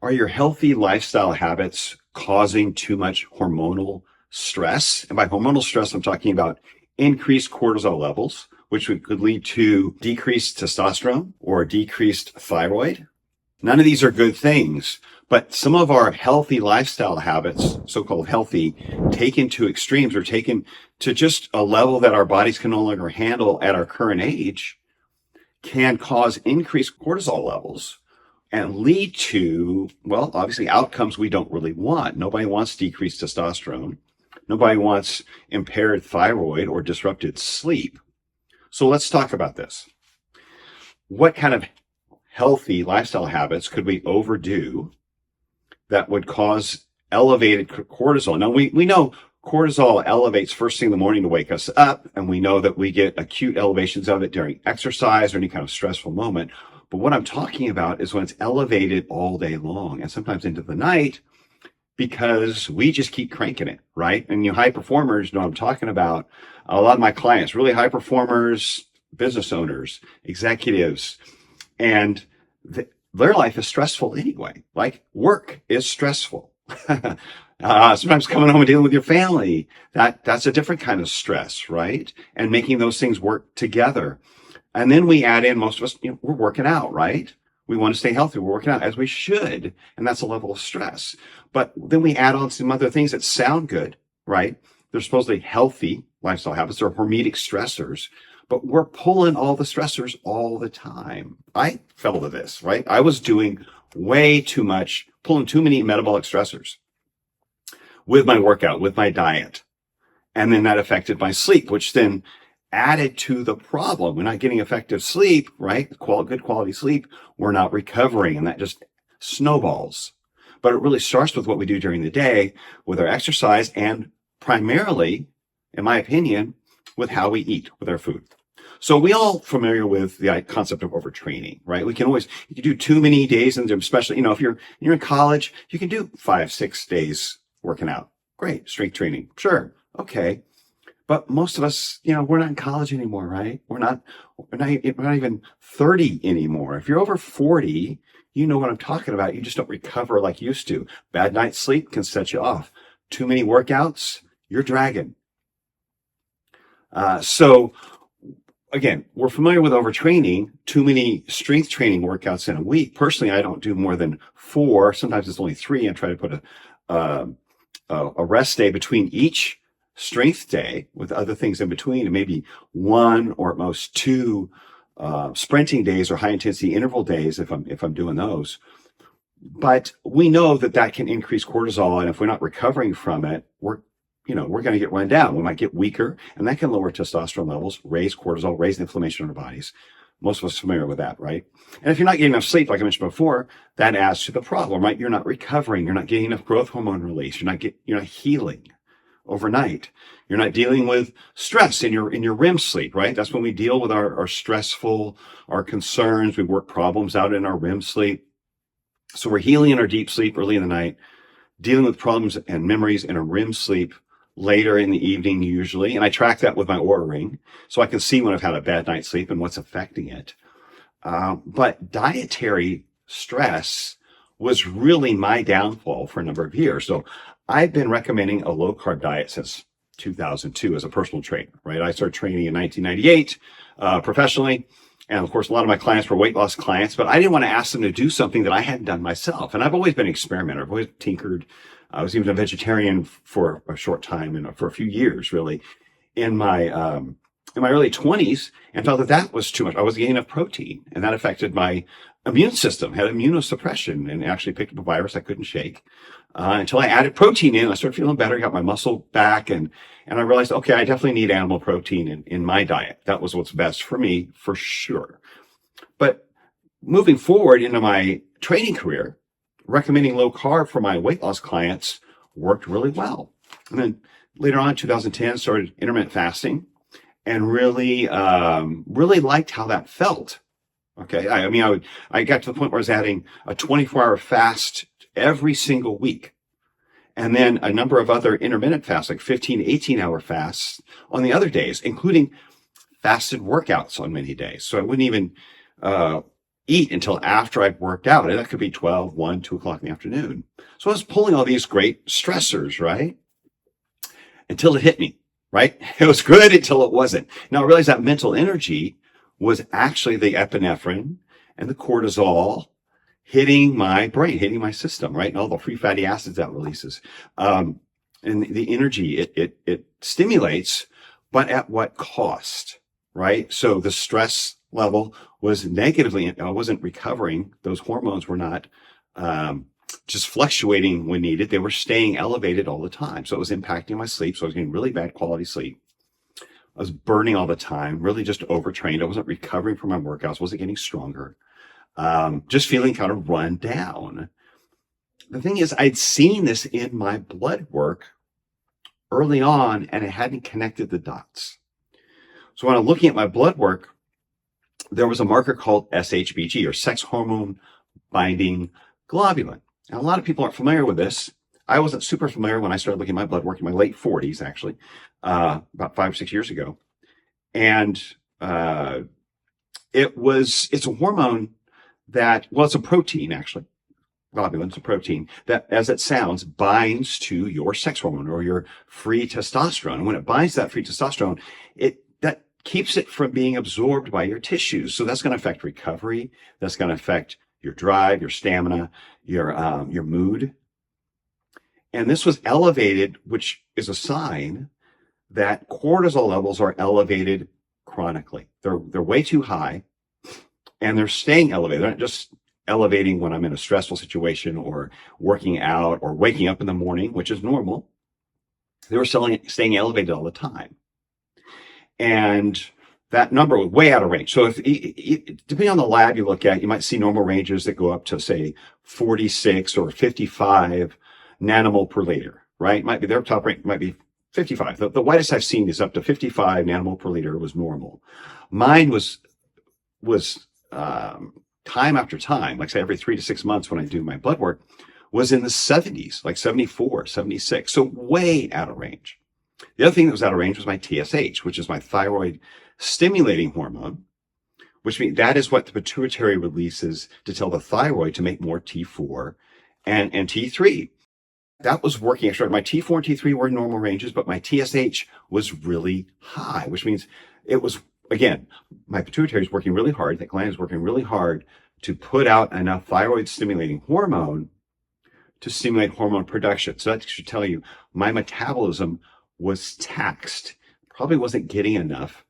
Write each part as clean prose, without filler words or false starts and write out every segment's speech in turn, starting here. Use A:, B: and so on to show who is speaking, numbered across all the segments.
A: Are your healthy lifestyle habits causing too much hormonal stress? And by hormonal stress, I'm talking about increased cortisol levels, which could lead to decreased testosterone or decreased thyroid. None of these are good things, but some of our healthy lifestyle habits, so-called healthy, taken to extremes or taken to just a level that our bodies can no longer handle at our current age, can cause increased cortisol levels and lead to, well, obviously outcomes we don't really want. Nobody wants decreased testosterone. Nobody wants impaired thyroid or disrupted sleep. So let's talk about this. What kind of healthy lifestyle habits could we overdo that would cause elevated cortisol? Now, we know cortisol elevates first thing in the morning to wake us up, and we know that we get acute elevations of it during exercise or any kind of stressful moment. But what I'm talking about is when it's elevated all day long and sometimes into the night because we just keep cranking it, right? And you high performers know what I'm talking about. A lot of my clients, really high performers, business owners, executives, and their life is stressful anyway. Like work is stressful. Sometimes coming home and dealing with your family, that's a different kind of stress, right? And making those things work together. And then we add in, most of us, we're working out, right? We want to stay healthy. We're working out as we should. And that's a level of stress. But then we add on some other things that sound good, right? They're supposedly healthy lifestyle habits. They're hormetic stressors, but we're pulling all the stressors all the time. I fell to this, right? I was doing way too much, pulling too many metabolic stressors with my workout, with my diet. And then that affected my sleep, which then added to the problem. We're not getting effective sleep, right? Good quality sleep. We're not recovering, and that just snowballs. But it really starts with what we do during the day with our exercise and primarily, in my opinion, with how we eat with our food. So we all familiar with the concept of overtraining, right? You can do too many days, and especially, if you're in college, you can do 5-6 days working out. Great. Strength training. Sure. Okay. But most of us, we're not in college anymore, right? We're not even 30 anymore. If you're over 40, you know what I'm talking about. You just don't recover like you used to. Bad night's sleep can set you off. Too many workouts, you're dragging. So again, we're familiar with overtraining, too many strength training workouts in a week. Personally, I don't do more than 4. Sometimes it's only 3. I try to put a rest day between each strength day with other things in between, and maybe 1 or at most 2 sprinting days or high intensity interval days if I'm doing those. But we know that can increase cortisol, and if we're not recovering from it, we're going to get run down. We might get weaker, and that can lower testosterone levels, raise cortisol, raise inflammation in our bodies. Most of us are familiar with that, right? And if you're not getting enough sleep, like I mentioned before, that adds to the problem, right? You're not recovering. You're not getting enough growth hormone release. You're not healing overnight. You're not dealing with stress in your REM sleep, right? That's when we deal with our stressful, our concerns. We work problems out in our REM sleep. So we're healing in our deep sleep early in the night, dealing with problems and memories in our REM sleep later in the evening usually. And I track that with my Oura Ring so I can see when I've had a bad night's sleep and what's affecting it. But dietary stress was really my downfall for a number of years. So I've been recommending a low carb diet since 2002 as a personal trainer, right? I started training in 1998 professionally. And of course, a lot of my clients were weight loss clients, but I didn't want to ask them to do something that I hadn't done myself. And I've always been an experimenter. I've always tinkered. I was even a vegetarian for a short time and for a few years, really, in my early 20s, and felt that was too much. I wasn't getting enough protein, and that affected my immune system, had immunosuppression, and actually picked up a virus I couldn't shake. Until I added protein in, I started feeling better, got my muscle back, and I realized, okay, I definitely need animal protein in my diet. That was what's best for me, for sure. But moving forward into my training career, recommending low carb for my weight loss clients worked really well. And then later on, 2010, started intermittent fasting and really liked how that felt. Okay. I got to the point where I was adding a 24-hour fast every single week. And then a number of other intermittent fasts, like 15, 18-hour fasts on the other days, including fasted workouts on many days. So I wouldn't even eat until after I'd worked out. And that could be 12, 1, 2 o'clock in the afternoon. So I was pulling all these great stressors, right? Until it hit me, right? It was good until it wasn't. Now I realized that mental energy was actually the epinephrine and the cortisol hitting my brain, hitting my system, right? And all the free fatty acids that releases. And the energy it stimulates, but at what cost, right? So the stress level was negatively, I wasn't recovering. Those hormones were not just fluctuating when needed. They were staying elevated all the time. So it was impacting my sleep. So I was getting really bad quality sleep. I was burning all the time, really just overtrained. I wasn't recovering from my workouts, wasn't getting stronger. Just feeling kind of run down. The thing is, I'd seen this in my blood work early on, and I hadn't connected the dots. So when I'm looking at my blood work, there was a marker called SHBG, or Sex Hormone Binding Globulin. And a lot of people aren't familiar with this. I wasn't super familiar when I started looking at my blood work in my late 40s, actually, about 5 or 6 years ago. And it's a hormone that, well, it's a protein, actually. Globulin is a protein that, as it sounds, binds to your sex hormone or your free testosterone. And when it binds to that free testosterone, that keeps it from being absorbed by your tissues. So that's going to affect recovery. That's going to affect your drive, your stamina, your mood. And this was elevated, which is a sign that cortisol levels are elevated chronically. They're way too high, and they're staying elevated. They're not just elevating when I'm in a stressful situation or working out or waking up in the morning, which is normal. They were staying elevated all the time. And that number was way out of range. So if depending on the lab you look at, you might see normal ranges that go up to, say, 46 or 55 nanomole per liter, right? Might be their top range, might be 55. The widest I've seen is up to 55 nanomole per liter was normal. Mine was time after time, like say every 3 to 6 months when I do my blood work, was in the 70s, like 74, 76. So way out of range. The other thing that was out of range was my TSH, which is my thyroid stimulating hormone, which means that is what the pituitary releases to tell the thyroid to make more T4 and T3. That was working extra. My T4 and T3 were in normal ranges, but my TSH was really high, which means it was, again, my pituitary is working really hard. The gland is working really hard to put out enough thyroid stimulating hormone to stimulate hormone production. So that should tell you my metabolism was taxed, probably wasn't getting enough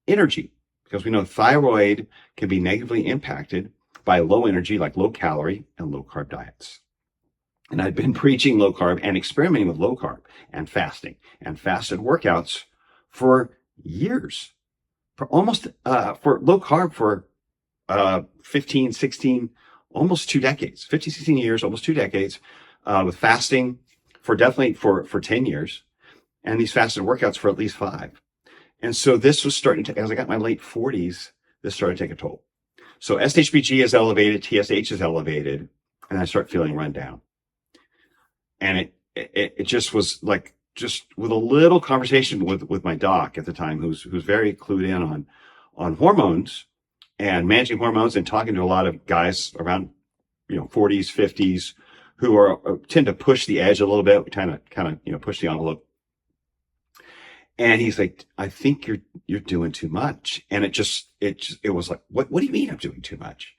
A: energy, because we know thyroid can be negatively impacted by low energy, like low calorie and low carb diets. And I've been preaching low carb and experimenting with low carb and fasting and fasted workouts for years, for almost, for low carb for 15, 16, almost 2 decades, 15, 16 years, almost 2 decades, with fasting for definitely for 10 years. And these fasted workouts for at least 5. And so this was starting to, as I got my late 40s, this started to take a toll. So SHBG is elevated, TSH is elevated, and I start feeling run down. And it just was like, just with a little conversation with my doc at the time, who's very clued in on hormones and managing hormones, and talking to a lot of guys around, 40s, 50s, who tend to push the edge a little bit, kind of, push the envelope. And he's like, I think you're doing too much. And it was like, what do you mean I'm doing too much?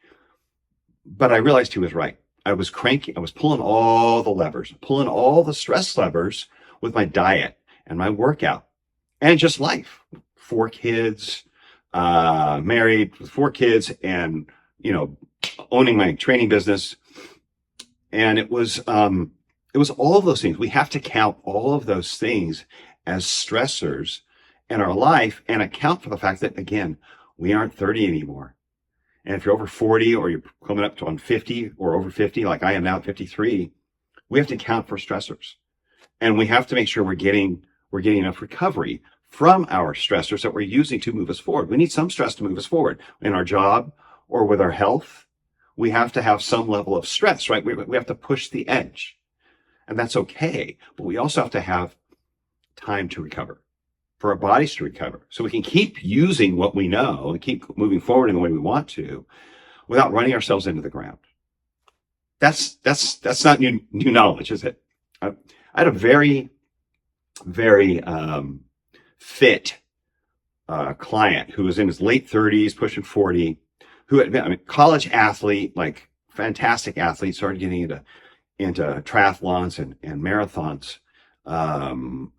A: But I realized he was right. I was cranky. I was pulling all the levers, pulling all the stress levers with my diet and my workout and just life. 4 kids, married with 4 kids, and, owning my training business. And it was all of those things. We have to count all of those things as stressors in our life and account for the fact that, again, we aren't 30 anymore. And if you're over 40 or you're coming up to on 50 or over 50, like I am now at 53, we have to account for stressors. And we have to make sure we're getting enough recovery from our stressors that we're using to move us forward. We need some stress to move us forward in our job or with our health. We have to have some level of stress, right? We have to push the edge, and that's okay. But we also have to have time to recover, for our bodies to recover, so we can keep using what we know and keep moving forward in the way we want to, without running ourselves into the ground. That's not new knowledge, is it? I had a very, very fit client who was in his late 30s, pushing 40, who had been, college athlete, like fantastic athlete, started getting into triathlons and marathons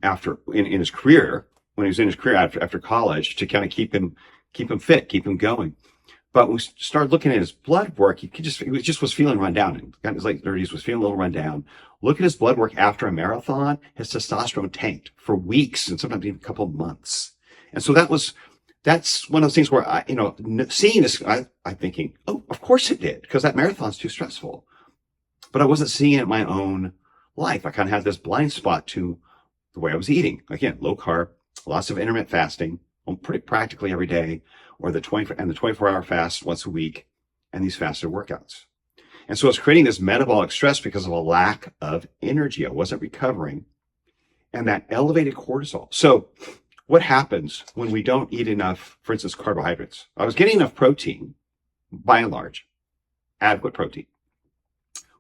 A: after in his career, when he was in his career after college, to kind of keep him fit, keep him going. But when we started looking at his blood work, he just was feeling run down. He got in his late 30s, was feeling a little run down. Look at his blood work after a marathon. His testosterone tanked for weeks and sometimes even a couple of months. And so that's one of those things where seeing this, I'm thinking, oh, of course it did, because that marathon's too stressful. But I wasn't seeing it in my own life. I kind of had this blind spot to the way I was eating. Again, low carb, lots of intermittent fasting, pretty practically every day, or the 24-hour fast once a week, and these fasted workouts. And so I was creating this metabolic stress because of a lack of energy. I wasn't recovering, and that elevated cortisol. So what happens when we don't eat enough, for instance, carbohydrates? I was getting enough protein, by and large, adequate protein,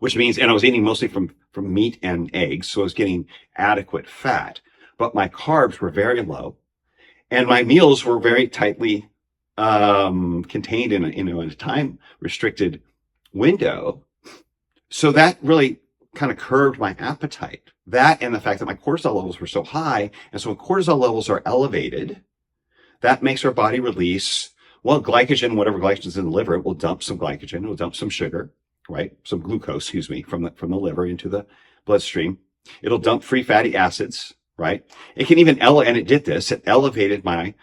A: which means, and I was eating mostly from meat and eggs, so I was getting adequate fat, but my carbs were very low, and my meals were very tightly contained in a time restricted window. So that really kind of curbed my appetite. That and the fact that my cortisol levels were so high. And so when cortisol levels are elevated, that makes our body release, glycogen, whatever glycogen is in the liver, it will dump some glycogen, it will dump some sugar, right? Some glucose, from the liver into the bloodstream. It'll dump free fatty acids, right? It can even and it did this, it elevated my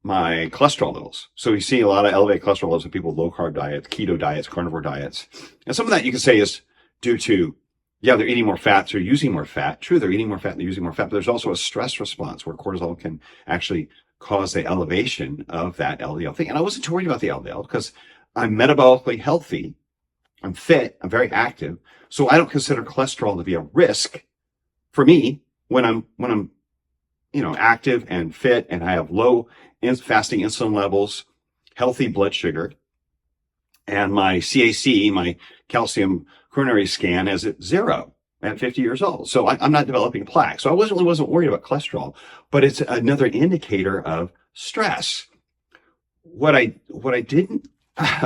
A: cholesterol levels. So you see a lot of elevated cholesterol levels in people with low carb diets, keto diets, carnivore diets. And some of that you can say is due to, they're eating more fat, so they're using more fat. True, they're eating more fat and they're using more fat, but there's also a stress response where cortisol can actually cause the elevation of that LDL thing. And I wasn't too worried about the LDL because I'm metabolically healthy, I'm fit, I'm very active. So I don't consider cholesterol to be a risk for me when I'm active and fit, and I have low fasting insulin levels, healthy blood sugar, and my CAC, my calcium coronary scan, is at 0 at 50 years old. So I'm not developing plaque. So I wasn't worried about cholesterol, but it's another indicator of stress. What I didn't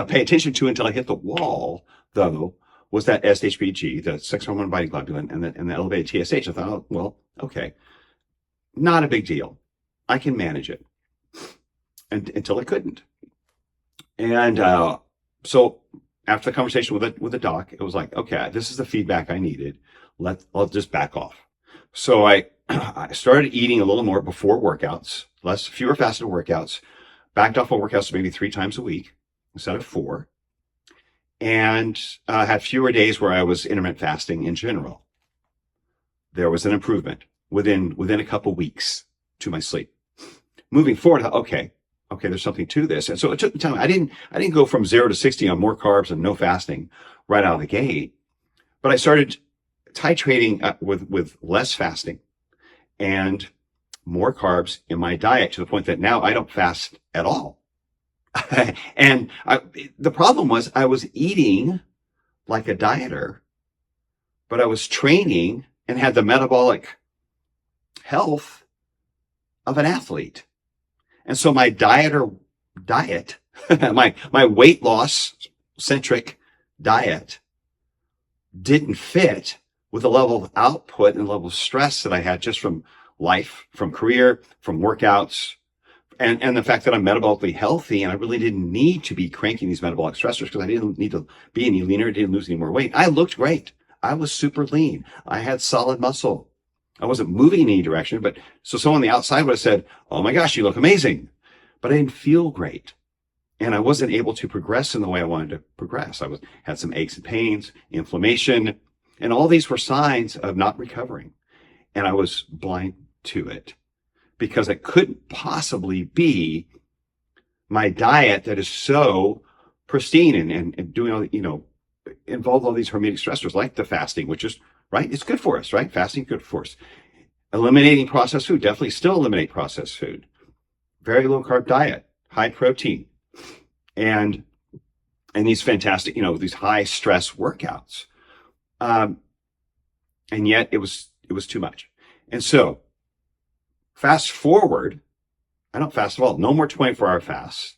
A: pay attention to until I hit the wall, though, was that SHBG, the sex hormone binding globulin, and the elevated TSH. I thought, okay, not a big deal. I can manage it. Until I couldn't. And so after the conversation with the doc, it was like, okay, this is the feedback I needed. I'll just back off. So I started eating a little more before workouts, fewer fasted workouts, backed off on workouts maybe 3 times a week instead of 4, and had fewer days where I was intermittent fasting in general. There was an improvement within a couple weeks to my sleep. Moving forward, okay, there's something to this. And so it took time. I didn't go from 0 to 60 on more carbs and no fasting right out of the gate, but I started titrating with less fasting and more carbs in my diet, to the point that now I don't fast at all. And the problem was I was eating like a dieter, but I was training and had the metabolic health of an athlete. And so my diet, my weight loss centric diet didn't fit with the level of output and the level of stress that I had just from life, from career, from workouts, and the fact that I'm metabolically healthy, and I really didn't need to be cranking these metabolic stressors because I didn't need to be any leaner, didn't lose any more weight. I looked great. I was super lean. I had solid muscle. I wasn't moving in any direction, but so someone on the outside would have said, oh my gosh, you look amazing. But I didn't feel great. And I wasn't able to progress in the way I wanted to progress. Had some aches and pains, inflammation, and all these were signs of not recovering. And I was blind to it because it couldn't possibly be my diet that is so pristine and doing all, involved all these hormetic stressors like the fasting, which is, right? It's good for us, right? Fasting, good for us. Eliminating processed food, definitely still eliminate processed food. Very low carb diet, high protein. And and these fantastic, these high stress workouts. And yet it was too much. And so fast forward, I don't fast at all. No more 24-hour fasts.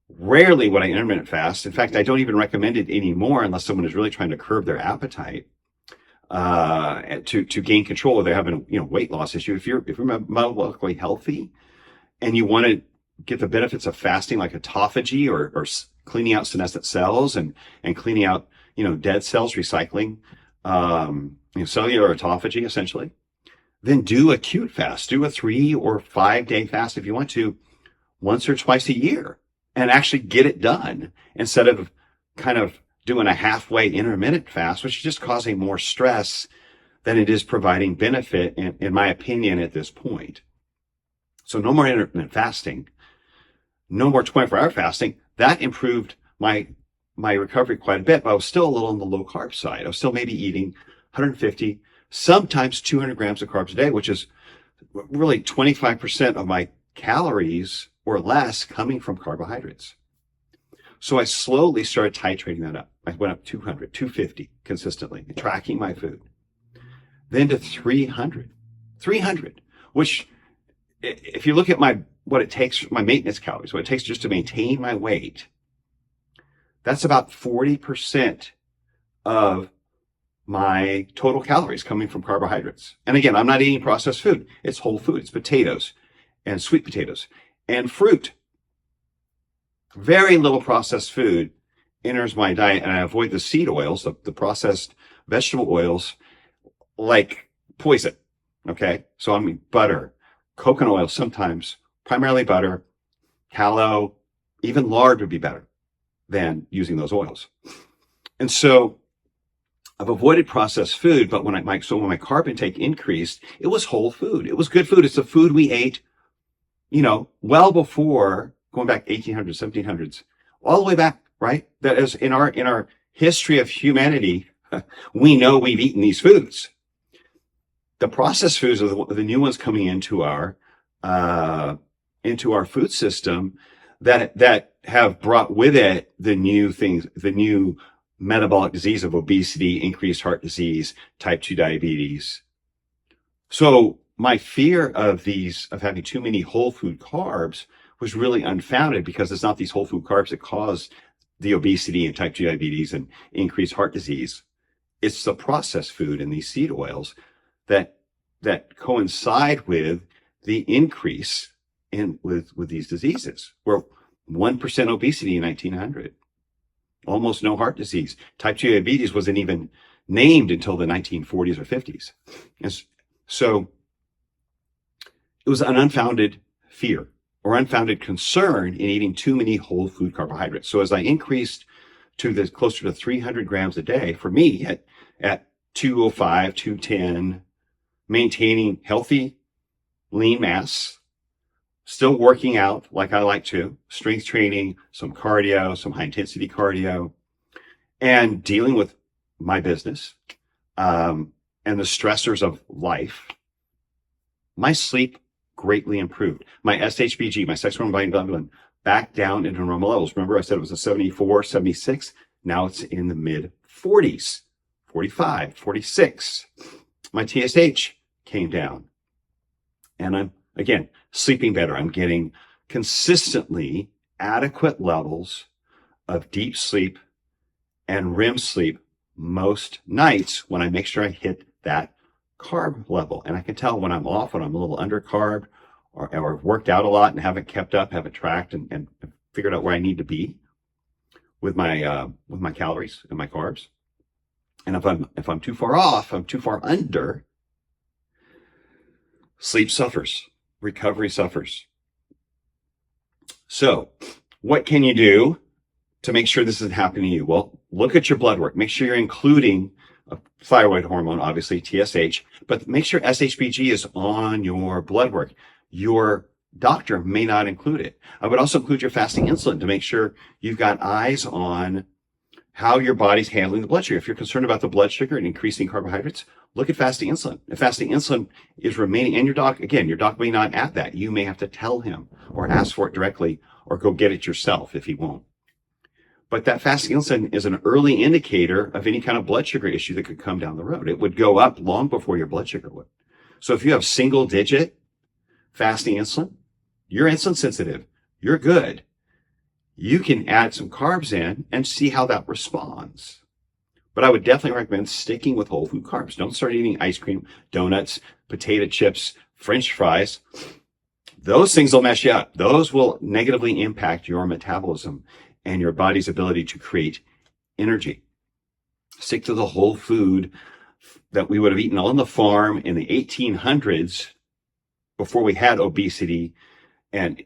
A: Rarely would I intermittent fast. In fact, I don't even recommend it anymore unless someone is really trying to curb their appetite to gain control, or they're having weight loss issue. If you're metabolically healthy and you want to get the benefits of fasting, like autophagy or cleaning out senescent cells and cleaning out dead cells, recycling cellular autophagy essentially, then do acute fast. Do a 3 or 5 day fast if you want to, once or twice a year, and actually get it done instead of kind of doing a halfway intermittent fast, which is just causing more stress than it is providing benefit, in my opinion, at this point. So no more intermittent fasting, no more 24-hour fasting. That improved my recovery quite a bit, but I was still a little on the low carb side. I was still maybe eating 150, sometimes 200 grams of carbs a day, which is really 25% of my calories or less coming from carbohydrates. So I slowly started titrating that up. I went up 200, 250 consistently, tracking my food. Then to 300, which if you look at what it takes, my maintenance calories, what it takes just to maintain my weight, that's about 40% of my total calories coming from carbohydrates. And again, I'm not eating processed food. It's whole food. It's potatoes and sweet potatoes and fruit. Very little processed food enters my diet, and I avoid the seed oils, the processed vegetable oils, like poison. Okay. So I mean, butter, coconut oil sometimes, primarily butter, tallow, even lard would be better than using those oils. And so I've avoided processed food, but when my carb intake increased, it was whole food. It was good food. It's the food we ate, well before, going back 1800s, 1700s, all the way back, right? That is in our history of humanity, we know we've eaten these foods. The processed foods are the new ones coming into our food system that have brought with it the new things, the new metabolic disease of obesity, increased heart disease, type 2 diabetes. So my fear of having too many whole food carbs was really unfounded, because it's not these whole food carbs that cause the obesity and type 2 diabetes and increased heart disease. It's the processed food and these seed oils that coincide with the increase with these diseases. We're 1% obesity in 1900. Almost no heart disease. Type 2 diabetes wasn't even named until the 1940s or 50s. And so it was an unfounded fear or unfounded concern in eating too many whole food carbohydrates. So as I increased to closer to 300 grams a day, for me at 205, 210, maintaining healthy lean mass, still working out like I like to, strength training, some cardio, some high intensity cardio, and dealing with my business and the stressors of life, my sleep greatly improved. My SHBG, my sex hormone binding globulin, back down into normal levels. Remember I said it was a 74, 76. Now it's in the mid 40s, 45, 46. My TSH came down, and I'm, again, sleeping better. I'm getting consistently adequate levels of deep sleep and REM sleep most nights when I make sure I hit that carb level. And I can tell when I'm off, when I'm a little under carb, or I've worked out a lot and haven't kept up, haven't tracked and figured out where I need to be with my calories and my carbs. And if I'm too far off, I'm too far under, sleep suffers, recovery suffers. So what can you do to make sure this isn't happening to you? Well, look at your blood work. Make sure you're including a thyroid hormone, obviously TSH, but make sure SHBG is on your blood work. Your doctor may not include it. I would also include your fasting insulin to make sure you've got eyes on how your body's handling the blood sugar. If you're concerned about the blood sugar and increasing carbohydrates, look at fasting insulin. If fasting insulin is remaining, and your doc may not add that. You may have to tell him or ask for it directly or go get it yourself if he won't. But that fasting insulin is an early indicator of any kind of blood sugar issue that could come down the road. It would go up long before your blood sugar would. So if you have single digit fasting insulin, you're insulin sensitive, you're good. You can add some carbs in and see how that responds. But I would definitely recommend sticking with whole food carbs. Don't start eating ice cream, donuts, potato chips, French fries. Those things will mess you up. Those will negatively impact your metabolism and your body's ability to create energy. Stick to the whole food that we would have eaten on the farm in the 1800s before we had obesity and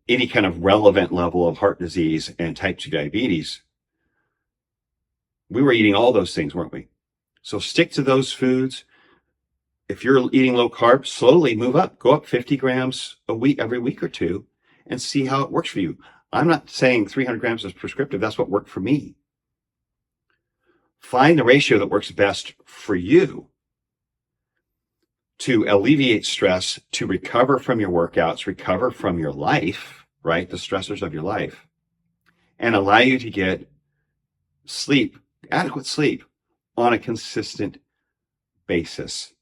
A: any kind of relevant level of heart disease and type 2 diabetes. We were eating all those things, weren't we? So stick to those foods. If you're eating low carb, slowly move up. Go up 50 grams a week, every week or two, and see how it works for you. I'm not saying 300 grams is prescriptive. That's what worked for me. Find the ratio that works best for you to alleviate stress, to recover from your workouts, recover from your life, right? The stressors of your life, and allow you to get sleep, adequate sleep on a consistent basis.